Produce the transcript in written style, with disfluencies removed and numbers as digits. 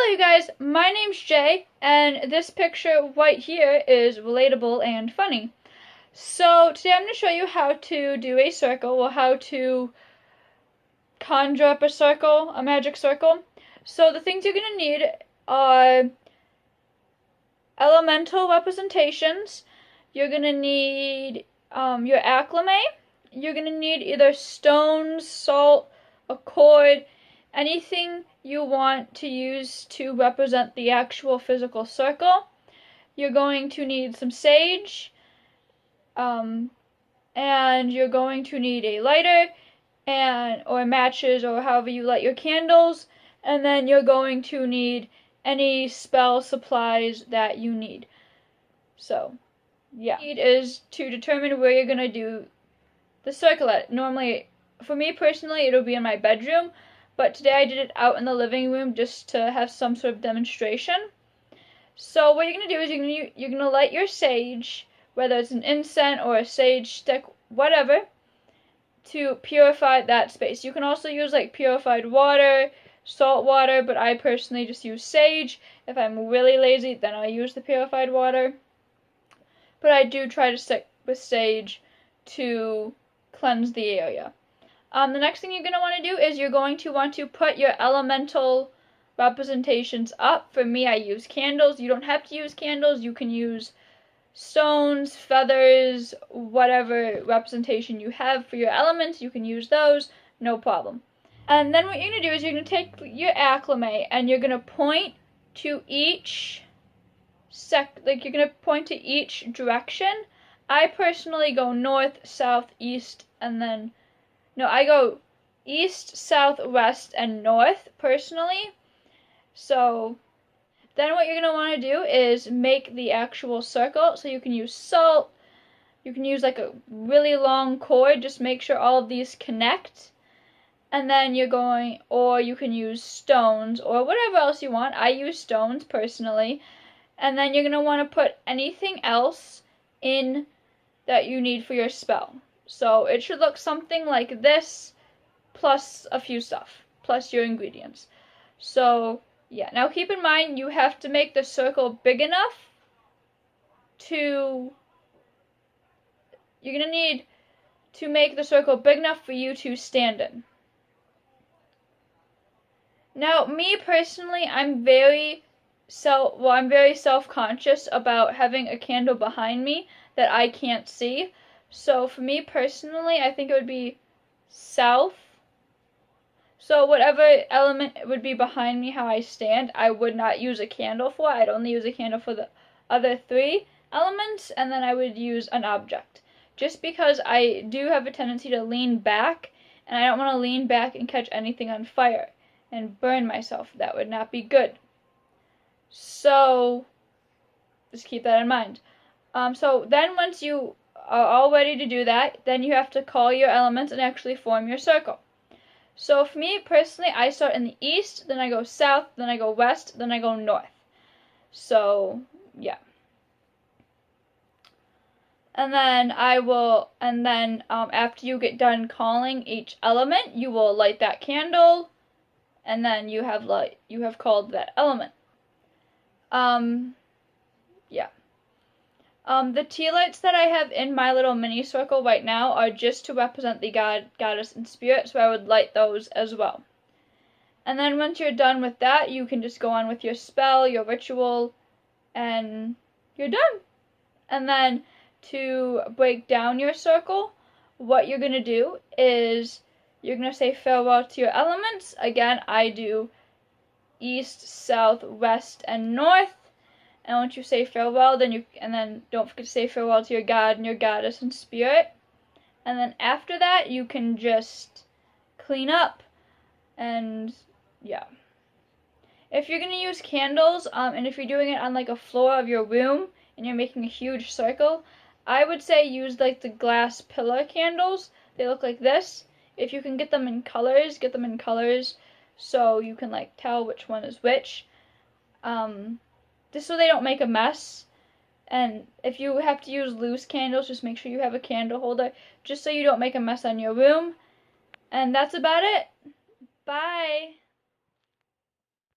Hello you guys, my name's Jay, and this picture right here is relatable and funny. So today I'm going to show you how to do a circle, or how to conjure up a circle, a magic circle. So the things you're going to need are elemental representations. You're going to need your acclimate. You're going to need either stones, salt, a cord, anything you want to use to represent the actual physical circle. You're going to need some sage, and you're going to need a lighter or matches, or however you light your candles, and then you're going to need any spell supplies that you need. So yeah, it is to determine where you're going to do the circle at. Normally, for me personally, it'll be in my bedroom, but today I did it out in the living room just to have some sort of demonstration. So what you're going to do is you're going to light your sage, whether it's an incense or a sage stick, whatever, to purify that space. You can also use like purified water, salt water, but I personally just use sage. If I'm really lazy, then I'll use the purified water. But I do try to stick with sage to cleanse the area. The next thing you're going to want to do is you're going to want to put your elemental representations up. For me, I use candles. You don't have to use candles. You can use stones, feathers, whatever representation you have for your elements. You can use those, no problem. And then what you're going to do is you're going to take your acclimate and you're going to point to each you're going to point to each direction. I personally go north, south, east, and then I go east, south, west, and north, personally. So then what you're going to want to do is make the actual circle. So you can use salt, you can use like a really long cord, just make sure all of these connect. And then or you can use stones, or whatever else you want. I use stones, personally. And then you're going to want to put anything else in that you need for your spell. So it should look something like this, plus a few stuff, plus your ingredients. So yeah, now keep in mind you have to make the circle big enough you're going to need to make the circle big enough for you to stand in. Now, me personally, I'm very self-conscious about having a candle behind me that I can't see. So for me personally, I think it would be south. So whatever element would be behind me, how I stand, I would not use a candle for. I'd only use a candle for the other three elements, and then I would use an object. Just because I do have a tendency to lean back, and I don't want to lean back and catch anything on fire and burn myself. That would not be good. So just keep that in mind. So then once you are all ready to do that, then you have to call your elements and actually form your circle. So for me personally, I start in the east, then I go south, then I go west, then I go north. So yeah. And then after you get done calling each element, you will light that candle, and then you have called that element. Yeah. The tea lights that I have in my little mini circle right now are just to represent the goddess, and spirit, so I would light those as well. And then once you're done with that, you can just go on with your spell, your ritual, and you're done. And then to break down your circle, what you're going to do is you're going to say farewell to your elements. Again, I do east, south, west, and north. And once you say farewell, then don't forget to say farewell to your god and your goddess and spirit. And then after that, you can just clean up, and yeah. If you're going to use candles, and if you're doing it on like a floor of your room, and you're making a huge circle, I would say use like the glass pillar candles. They look like this. If you can get them in colors, so you can like tell which one is which. Just so they don't make a mess. And if you have to use loose candles, just make sure you have a candle holder, just so you don't make a mess on your room. And that's about it. Bye!